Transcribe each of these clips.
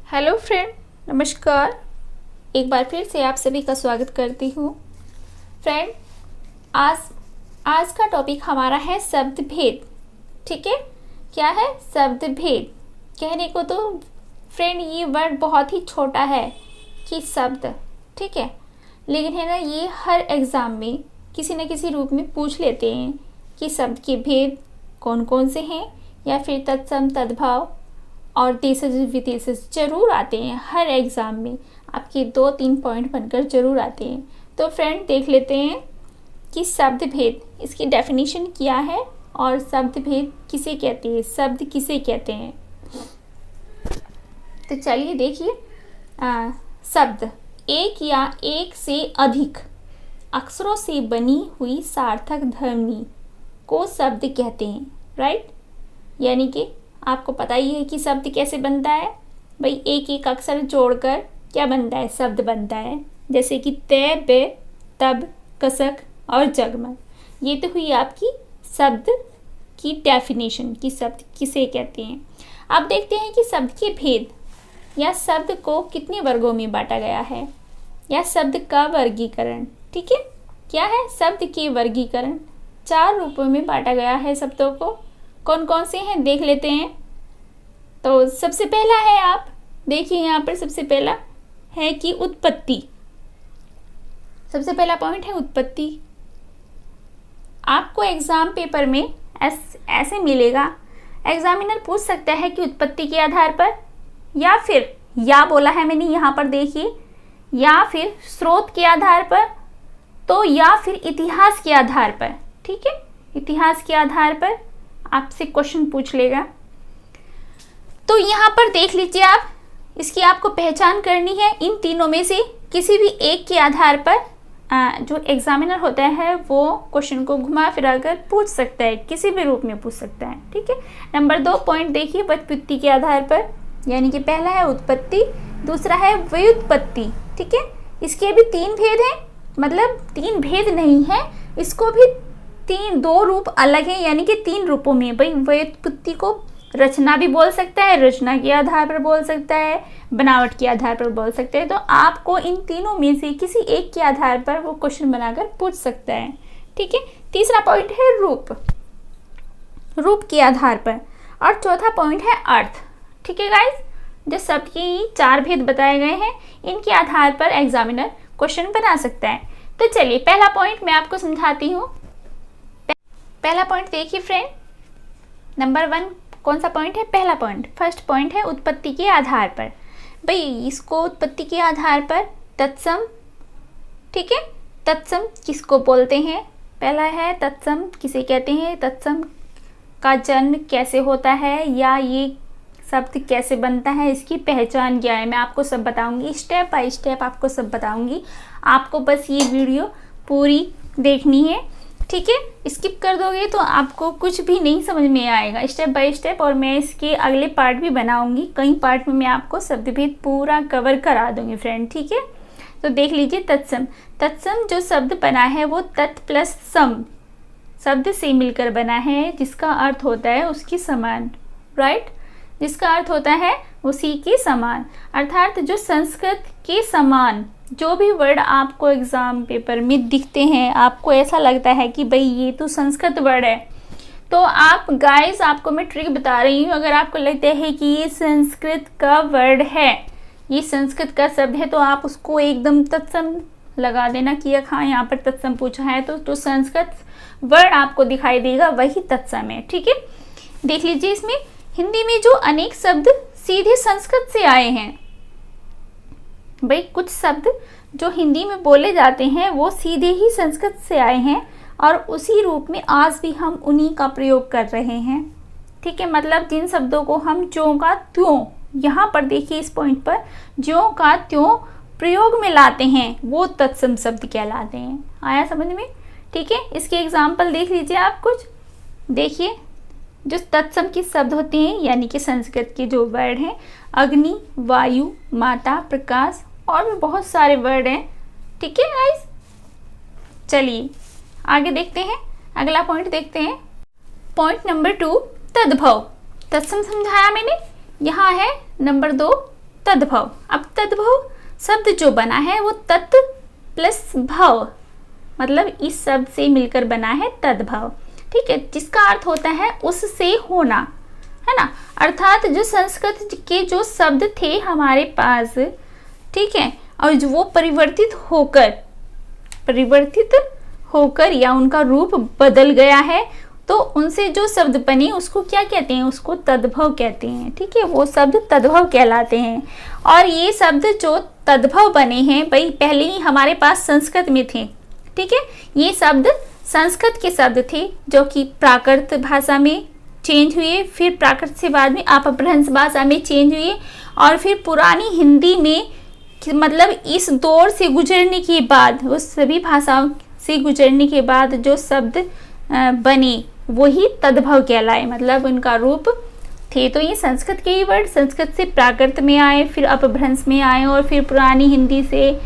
Hello friend, नमस्कार। एक बार फिर से आप सभी का स्वागत करती हूँ। फ्रेंड, आज का टॉपिक हमारा है शब्द भेद। ठीक है, क्या है? शब्द भेद। कहने को तो फ्रेंड ये वर्ड बहुत ही छोटा है कि शब्द, ठीक है, लेकिन है ना, ये हर एग्ज़ाम में किसी न किसी रूप में पूछ लेते हैं कि शब्द के भेद कौन कौन से हैं, या फिर तत्सम तद्भव और देशज विदेशज जरूर आते हैं। हर एग्ज़ाम में आपके 2-3 पॉइंट बनकर जरूर आते हैं। तो फ्रेंड, देख लेते हैं कि शब्द भेद, इसकी डेफिनेशन क्या है और शब्द भेद किसे कहते हैं, शब्द किसे कहते हैं। तो चलिए देखिए, शब्द एक या एक से अधिक अक्षरों से बनी हुई सार्थक ध्वनि को शब्द कहते हैं। राइट, यानी कि आपको पता ही है कि शब्द कैसे बनता है। भाई, एक एक अक्षर जोड़कर क्या बनता है? शब्द बनता है। जैसे कि ते, बे, तब, कसक और जगमग। ये तो हुई आपकी शब्द की डेफिनेशन कि शब्द किसे कहते हैं। अब देखते हैं कि शब्द के भेद या शब्द को कितने वर्गों में बांटा गया है, या शब्द का वर्गीकरण। ठीक है, क्या है? शब्द के वर्गीकरण 4 रूपों में बांटा गया है शब्दों को। कौन कौन से हैं देख लेते हैं। तो सबसे पहला है, आप देखिए यहाँ पर, सबसे पहला है कि उत्पत्ति। सबसे पहला पॉइंट है उत्पत्ति। आपको एग्जाम पेपर में ऐसे मिलेगा, एग्जामिनर पूछ सकता है कि उत्पत्ति के आधार पर, या फिर या बोला है मैंने यहाँ पर देखिए, या फिर स्रोत के आधार पर, तो या फिर इतिहास के आधार पर। ठीक है, इतिहास के आधार पर आपसे क्वेश्चन पूछ लेगा। तो यहाँ पर देख लीजिए आप, इसकी आपको पहचान करनी है। इन तीनों में से किसी भी एक के आधार पर जो एग्जामिनर होता है वो क्वेश्चन को घुमा फिरा कर पूछ सकता है, किसी भी रूप में पूछ सकता है। ठीक है, नंबर 2 पॉइंट देखिए, व्युत्पत्ति के आधार पर, यानी कि पहला है उत्पत्ति, दूसरा है व्युत्पत्ति। ठीक है, इसके भी 3 भेद हैं, मतलब 3 भेद नहीं है, इसको भी 2 रूप अलग है, यानी कि 3 रूपों में। भाई, व्युत्पत्ति को रचना भी बोल सकता है, रचना के आधार पर बोल सकता है, बनावट के आधार पर बोल सकते हैं। तो आपको इन तीनों में से किसी एक के आधार पर वो क्वेश्चन बनाकर पूछ सकता है। ठीक है, तीसरा पॉइंट है रूप, रूप के आधार पर, और चौथा पॉइंट है अर्थ। ठीक है गाइस, जो शब्द के 4 भेद बताए गए हैं, इनके आधार पर एग्जामिनर क्वेश्चन बना सकता है। तो चलिए, पहला पॉइंट मैं आपको समझाती हूँ। पहला पॉइंट देखिए फ्रेंड, नंबर 1 कौन सा पॉइंट है? पहला पॉइंट, फर्स्ट पॉइंट है उत्पत्ति के आधार पर। भाई, इसको उत्पत्ति के आधार पर तत्सम, ठीक है, तत्सम किसको बोलते हैं? पहला है तत्सम किसे कहते हैं, तत्सम का जन्म कैसे होता है, या ये शब्द कैसे बनता है, इसकी पहचान क्या है, मैं आपको सब बताऊंगी, स्टेप बाय स्टेप आपको सब बताऊंगी। आपको बस ये वीडियो पूरी देखनी है। ठीक है, स्किप कर दोगे तो आपको कुछ भी नहीं समझ में आएगा, स्टेप बाय स्टेप। और मैं इसके अगले पार्ट भी बनाऊंगी, कई पार्ट में मैं आपको शब्द भेद पूरा कवर करा दूंगी फ्रेंड। ठीक है, तो देख लीजिए, तत्सम। तत्सम जो शब्द बना है वो तत् प्लस सम शब्द से मिलकर बना है, जिसका अर्थ होता है उसकी समान। राइट, जिसका अर्थ होता है उसी के समान, अर्थात जो संस्कृत के समान जो भी वर्ड आपको एग्जाम पेपर में दिखते हैं, आपको ऐसा लगता है कि भाई ये तो संस्कृत वर्ड है, तो आप गाइस, आपको मैं ट्रिक बता रही हूँ। अगर आपको लगता है कि ये संस्कृत का वर्ड है, ये संस्कृत का शब्द है, तो आप उसको एकदम तत्सम लगा देना कि हाँ, यहाँ पर तत्सम पूछा है, तो जो संस्कृत वर्ड आपको दिखाई देगा वही तत्सम है। ठीक है, देख लीजिए, इसमें हिंदी में जो अनेक शब्द सीधे संस्कृत से आए हैं। भाई, कुछ शब्द जो हिंदी में बोले जाते हैं वो सीधे ही संस्कृत से आए हैं, और उसी रूप में आज भी हम उन्हीं का प्रयोग कर रहे हैं। ठीक है, मतलब जिन शब्दों को हम ज्यों का त्यों, यहाँ पर देखिए इस पॉइंट पर, ज्यों का त्यों प्रयोग में लाते हैं, वो तत्सम शब्द कहलाते हैं। आया समझ में? ठीक है, इसके एग्जाम्पल देख लीजिए आप कुछ। देखिए, जो तत्सम के शब्द होते हैं, यानी कि संस्कृत के जो वर्ड हैं, अग्नि, वायु, माता, प्रकाश, और भी बहुत सारे वर्ड हैं। ठीक है गाइस, चलिए आगे देखते हैं, अगला पॉइंट देखते हैं। पॉइंट नंबर 2, तद्भव। तत्सम समझाया मैंने, यहाँ है नंबर 2 तद्भव। अब तद्भव शब्द जो बना है वो तत् प्लस भव, मतलब इस शब्द से मिलकर बना है तद्भव, ठीक है, जिसका अर्थ होता है उससे होना, है ना। अर्थात जो संस्कृत के जो शब्द थे हमारे पास, ठीक है, और जो वो परिवर्तित होकर या उनका रूप बदल गया है, तो उनसे जो शब्द बने उसको क्या कहते हैं, उसको तद्भव कहते हैं, ठीक है, वो शब्द तद्भव कहलाते हैं। और ये शब्द जो तद्भव बने हैं भाई पहले ही हमारे पास संस्कृत में थे, ठीक है, ये शब्द संस्कृत के शब्द थे जो कि प्राकृत भाषा में चेंज हुए, फिर प्राकृत से बाद में अपभ्रंश भाषा में चेंज हुए, और फिर पुरानी हिंदी में, मतलब इस दौर से गुजरने के बाद, उस सभी भाषाओं से गुजरने के बाद जो शब्द बने वही तद्भव कहलाए, मतलब उनका रूप थे। तो ये संस्कृत के ही वर्ड संस्कृत से प्राकृत में आए, फिर अपभ्रंश में आए, और फिर पुरानी हिंदी से,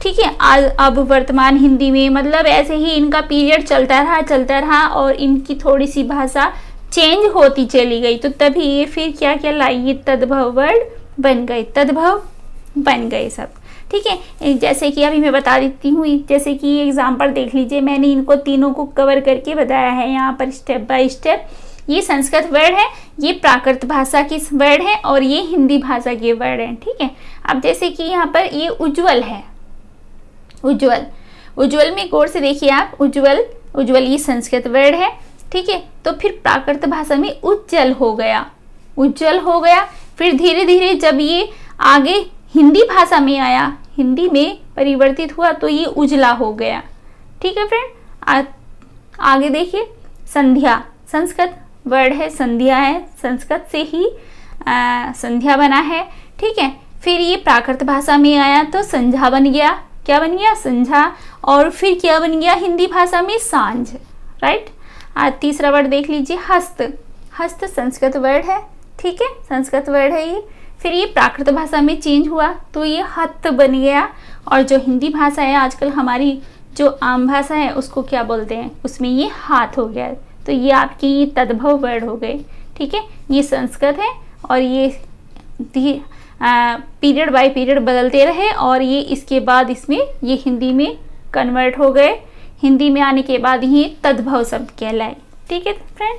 ठीक है, अब वर्तमान हिंदी में, मतलब ऐसे ही इनका पीरियड चलता रहा और इनकी थोड़ी सी भाषा चेंज होती चली गई, तो तभी ये फिर क्या कहलाई, ये तद्भव वर्ड बन गए, तद्भव बन गए सब, ठीक है। जैसे कि अभी मैं बता देती हूँ, जैसे कि एग्जाम्पल देख लीजिए, मैंने इनको तीनों को कवर करके बताया है यहाँ पर स्टेप बाय स्टेप। ये संस्कृत वर्ड है, ये प्राकृत भाषा की वर्ड है, और ये हिंदी भाषा के वर्ड हैं, ठीक है। अब जैसे कि यहाँ पर ये उज्ज्वल है, उज्ज्वल में गौर से देखिए आप, उज्ज्वल ये संस्कृत वर्ड है, ठीक है। तो फिर प्राकृत भाषा में उज्जवल हो गया, फिर धीरे धीरे जब ये आगे हिंदी भाषा में आया, हिंदी में परिवर्तित हुआ, तो ये उजला हो गया, ठीक है फ्रेंड। आगे देखिए, संध्या संस्कृत वर्ड है, संध्या है, संस्कृत से ही संध्या बना है, ठीक है। फिर ये प्राकृत भाषा में आया तो संध्या बन गया, क्या बन गया, संध्या, और फिर क्या बन गया हिंदी भाषा में, सांझ, राइट। तीसरा वर्ड देख लीजिए, हस्त संस्कृत वर्ड है, ठीक है, संस्कृत वर्ड है ये, फिर ये प्राकृत भाषा में चेंज हुआ तो ये हस्त बन गया, और जो हिंदी भाषा है आजकल हमारी जो आम भाषा है उसको क्या बोलते हैं, उसमें ये हाथ हो गया, तो ये आपकी ये तद्भव वर्ड हो गए, ठीक है। ये संस्कृत है और ये पीरियड बाय पीरियड बदलते रहे, और ये इसके बाद इसमें ये हिंदी में कन्वर्ट हो गए, हिंदी में आने के बाद ये तद्भव शब्द कहलाए, ठीक है फ्रेंड।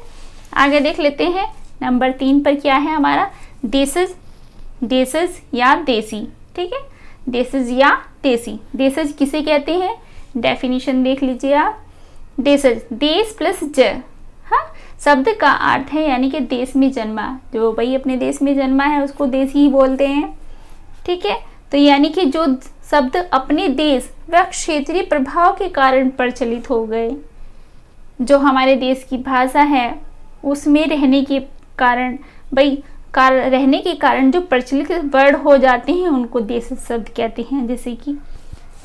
आगे देख लेते हैं, नंबर 3 पर क्या है हमारा, देशज या देसी, ठीक है, देशज या देसी। देशज किसे कहते हैं, डेफिनेशन देख लीजिए आप, देशज देश प्लस ज, हाँ, शब्द का अर्थ है यानी कि देश में जन्मा, जो भाई अपने देश में जन्मा है उसको देसी ही बोलते हैं, ठीक है। तो यानी कि जो शब्द अपने देश व क्षेत्रीय प्रभाव के कारण प्रचलित हो गए, जो हमारे देश की भाषा है उसमें रहने के कारण, रहने के कारण जो प्रचलित वर्ड हो जाते हैं उनको देशज शब्द कहते हैं।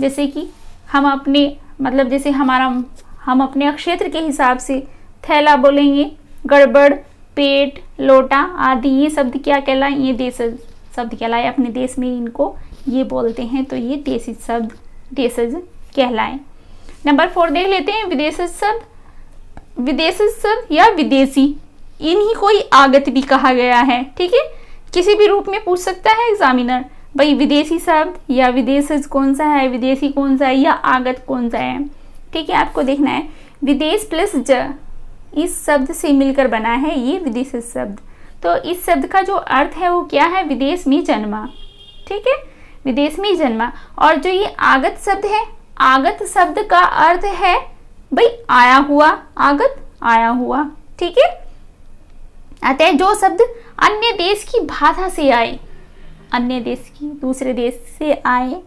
जैसे कि हम अपने, मतलब जैसे हम अपने क्षेत्र के हिसाब से थैला बोलेंगे, गड़बड़, पेट, लोटा आदि, ये शब्द क्या कहलाए, ये देशज शब्द कहलाए, अपने देश में इनको ये बोलते हैं, तो ये देशी शब्द देशज कहलाए। नंबर 4 देख लेते हैं, विदेशज शब्द या विदेशी, इन्हीं को ही आगत भी कहा गया है, ठीक है, किसी भी रूप में पूछ सकता है एग्जामिनर, भाई विदेशी शब्द या विदेशज कौन सा है, विदेशी कौन सा है, या आगत कौन सा है, ठीक है, आपको देखना है। विदेश प्लस ज इस शब्द से मिलकर बना है ये विदेशज शब्द, तो इस शब्द का जो अर्थ है वो क्या है, विदेश में जन्मा, ठीक है, विदेश में जन्मा। और जो ये आगत शब्द है, आगत शब्द का अर्थ है भाई आया हुआ, आगत आया हुआ, ठीक है। अतः जो शब्द अन्य देश की भाषा से आए, अन्य देश की, दूसरे देश से आए,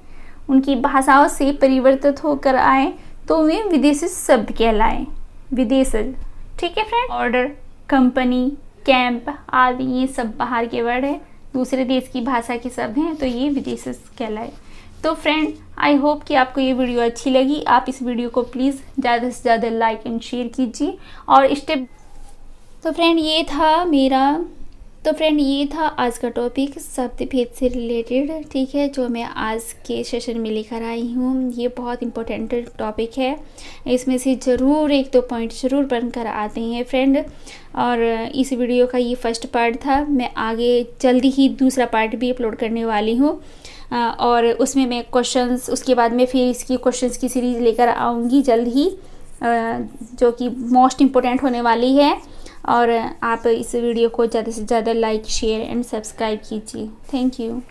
उनकी भाषाओं से परिवर्तित होकर आए, तो वे विदेशी शब्द कहलाए, विदेशज, ठीक है फ्रेंड। ऑर्डर, कंपनी, कैंप आदि ये सब बाहर के वर्ड है, दूसरे देश की भाषा के शब्द हैं, तो ये विदेशज कहलाए। तो फ्रेंड, आई होप कि आपको ये वीडियो अच्छी लगी। आप इस वीडियो को प्लीज़ ज़्यादा से ज़्यादा लाइक एंड शेयर कीजिए और स्टेप। तो फ्रेंड, ये था मेरा तो फ्रेंड ये था आज का टॉपिक शब्द भेद से रिलेटेड, ठीक है, जो मैं आज के सेशन में लेकर आई हूँ। ये बहुत इंपॉर्टेंट टॉपिक है, इसमें से ज़रूर 1-2 पॉइंट ज़रूर बनकर आते हैं फ्रेंड। और इस वीडियो का ये फर्स्ट पार्ट था, मैं आगे जल्दी ही दूसरा पार्ट भी अपलोड करने वाली हूँ और उसमें मैं क्वेश्चंस, उसके बाद में फिर इसकी क्वेश्चंस की सीरीज़ लेकर आऊँगी जल्द ही, जो कि मोस्ट इम्पोर्टेंट होने वाली है। और आप इस वीडियो को ज़्यादा से ज़्यादा लाइक, शेयर एंड सब्सक्राइब कीजिए। Thank you.